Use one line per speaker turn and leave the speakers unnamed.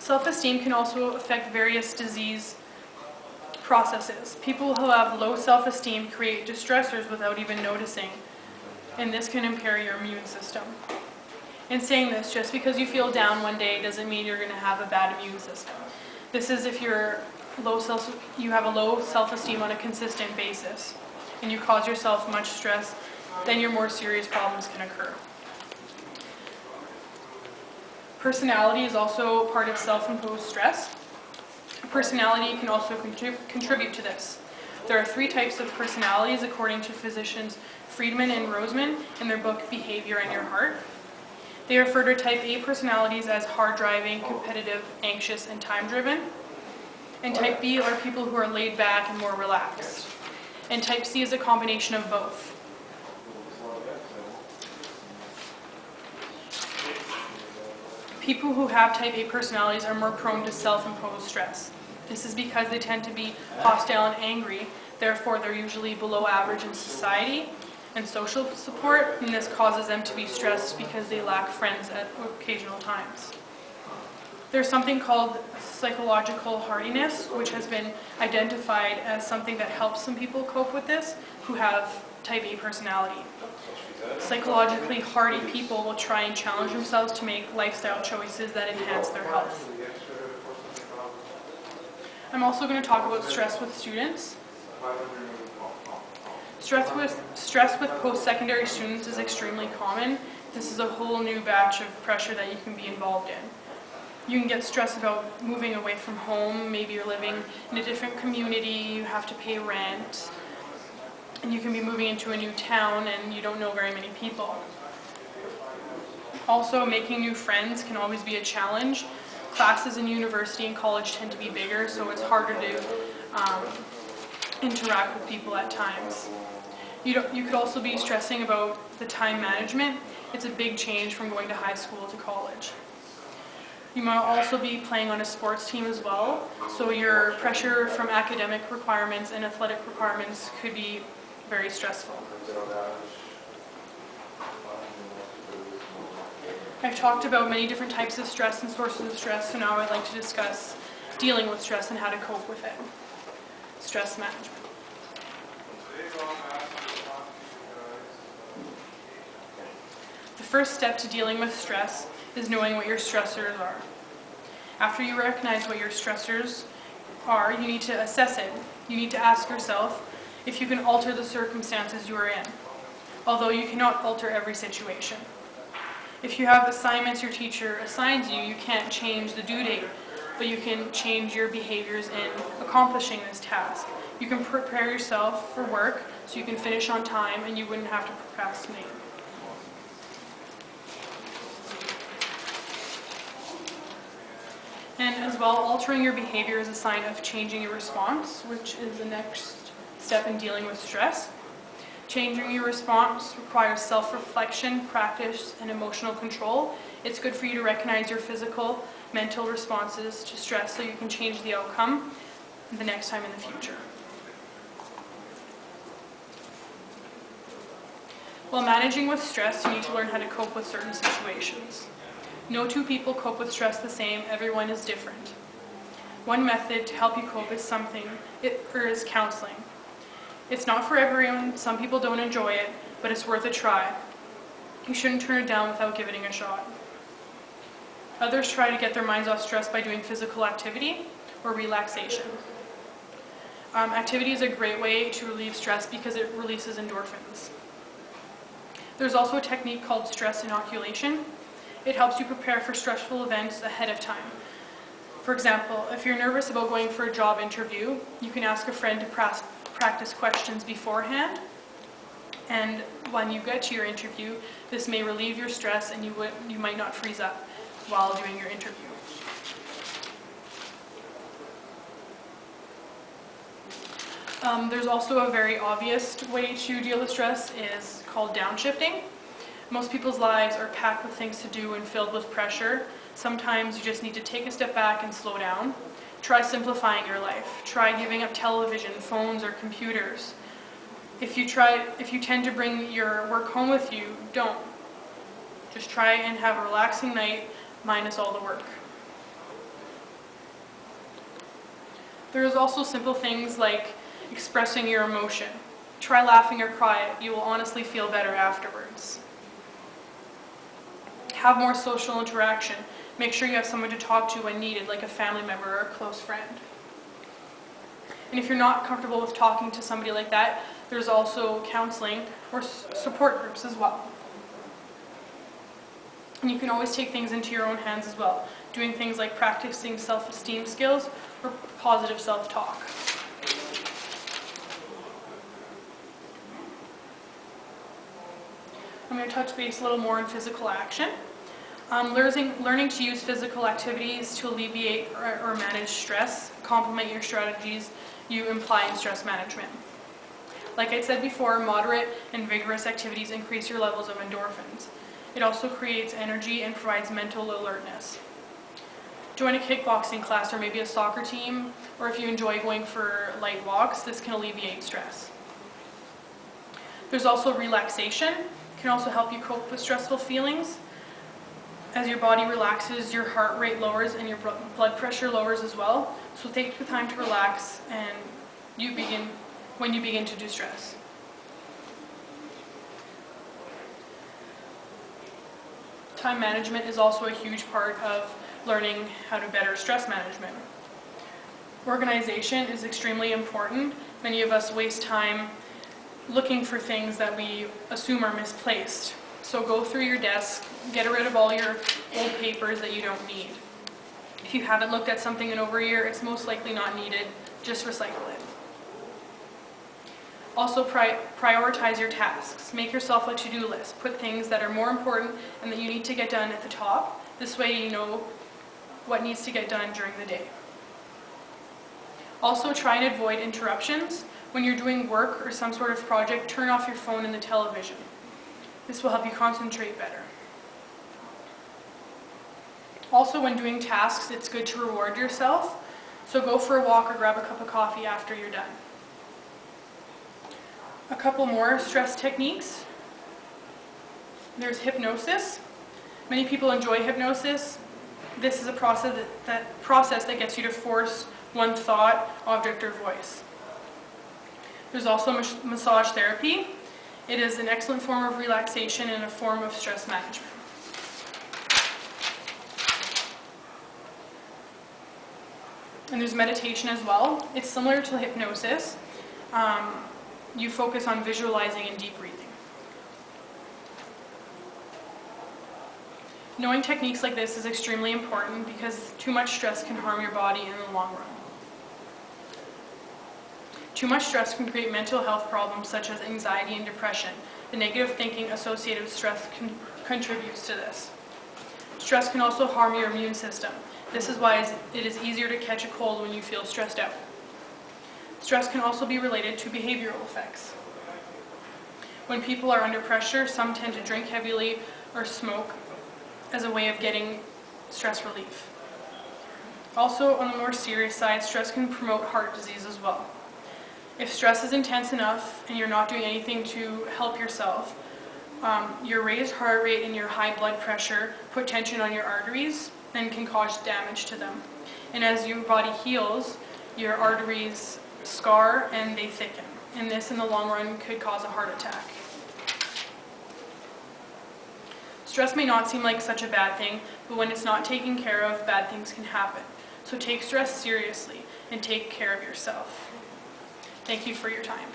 Self-esteem can also affect various disease processes. People who have low self-esteem create distressors without even noticing, and this can impair your immune system. In saying this, just because you feel down one day doesn't mean you're going to have a bad immune system. This is if you have a low self-esteem on a consistent basis, and you cause yourself much stress, then your more serious problems can occur. Personality is also part of self-imposed stress. Personality can also contribute to this. There are 3 types of personalities according to physicians Friedman and Roseman in their book Behavior and Your Heart. They refer to type A personalities as hard-driving, competitive, anxious, and time-driven. And type B are people who are laid back and more relaxed. And type C is a combination of both. People who have type A personalities are more prone to self-imposed stress. This is because they tend to be hostile and angry, therefore they're usually below average in society and social support, and this causes them to be stressed because they lack friends at occasional times. There's something called psychological hardiness, which has been identified as something that helps some people cope with this who have type A personality. Psychologically hardy people will try and challenge themselves to make lifestyle choices that enhance their health. I'm also going to talk about stress with students. Stress with post-secondary students is extremely common. This is a whole new batch of pressure that you can be involved in. You can get stressed about moving away from home. Maybe you're living in a different community, you have to pay rent, and you can be moving into a new town and you don't know very many people. Also, making new friends can always be a challenge. Classes in university and college tend to be bigger, so it's harder to interact with people at times. You could also be stressing about the time management. It's a big change from going to high school to college. You might also be playing on a sports team as well, so your pressure from academic requirements and athletic requirements could be very stressful. I've talked about many different types of stress and sources of stress, so now I'd like to discuss dealing with stress and how to cope with it. Stress management. The first step to dealing with stress is knowing what your stressors are. After you recognize what your stressors are, you need to assess it. You need to ask yourself if you can alter the circumstances you are in, although you cannot alter every situation. If you have assignments your teacher assigns you, you can't change the due date, but you can change your behaviors in accomplishing this task. You can prepare yourself for work so you can finish on time and you wouldn't have to procrastinate. And as well, altering your behavior is a sign of changing your response, which is the next step in dealing with stress. Changing your response requires self-reflection, practice, and emotional control. It's good for you to recognize your physical, mental responses to stress so you can change the outcome the next time in the future. While managing with stress, you need to learn how to cope with certain situations. No 2 people cope with stress the same. Everyone is different. One method to help you cope is counseling. It's not for everyone. Some people don't enjoy it, but it's worth a try. You shouldn't turn it down without giving it a shot. Others try to get their minds off stress by doing physical activity or relaxation. Activity is a great way to relieve stress because it releases endorphins. There's also a technique called stress inoculation. It helps you prepare for stressful events ahead of time. For example, if you're nervous about going for a job interview, you can ask a friend to practice questions beforehand, and when you get to your interview, this may relieve your stress and you might not freeze up while doing your interview. There's also a very obvious way to deal with stress is called downshifting. Most people's lives are packed with things to do and filled with pressure. Sometimes you just need to take a step back and slow down. Try simplifying your life. Try giving up television, phones, or computers. If you tend to bring your work home with you, don't. Just try and have a relaxing night minus all the work. There's also simple things like expressing your emotion. Try laughing or cry. You will honestly feel better afterwards. Have more social interaction. Make sure you have someone to talk to when needed, like a family member or a close friend. And if you're not comfortable with talking to somebody like that, there's also counseling or support groups as well. And you can always take things into your own hands as well, doing things like practicing self-esteem skills or positive self-talk. I'm going to touch base a little more on physical action. Learning to use physical activities to alleviate or manage stress, complement your strategies you imply in stress management. Like I said before, moderate and vigorous activities increase your levels of endorphins. It also creates energy and provides mental alertness. Join a kickboxing class or maybe a soccer team, or if you enjoy going for light walks, this can alleviate stress. There's also relaxation. It can also help you cope with stressful feelings. As your body relaxes, your heart rate lowers and your blood pressure lowers as well. So take the time to relax and when you begin to do stress. Time management is also a huge part of learning how to better stress management. Organization is extremely important. Many of us waste time looking for things that we assume are misplaced. So go through your desk, get rid of all your old papers that you don't need. If you haven't looked at something in over a year, it's most likely not needed. Just recycle it. Also prioritize your tasks. Make yourself a to-do list. Put things that are more important and that you need to get done at the top. This way you know what needs to get done during the day. Also try and avoid interruptions. When you're doing work or some sort of project, turn off your phone and the television. This will help you concentrate better. Also, when doing tasks, it's good to reward yourself. So go for a walk or grab a cup of coffee after you're done. A couple more stress techniques. There's hypnosis. Many people enjoy hypnosis. This is a process that gets you to force one thought, object, or voice. There's also massage therapy. It is an excellent form of relaxation and a form of stress management. And there's meditation as well. It's similar to hypnosis. You focus on visualizing and deep breathing. Knowing techniques like this is extremely important because too much stress can harm your body in the long run. Too much stress can create mental health problems such as anxiety and depression. The negative thinking associated with stress contributes to this. Stress can also harm your immune system. This is why it is easier to catch a cold when you feel stressed out. Stress can also be related to behavioral effects. When people are under pressure, some tend to drink heavily or smoke as a way of getting stress relief. Also, on the more serious side, stress can promote heart disease as well. If stress is intense enough and you're not doing anything to help yourself, your raised heart rate and your high blood pressure put tension on your arteries and can cause damage to them. And as your body heals, your arteries scar and they thicken. And this in the long run could cause a heart attack. Stress may not seem like such a bad thing, but when it's not taken care of, bad things can happen. So take stress seriously and take care of yourself. Thank you for your time.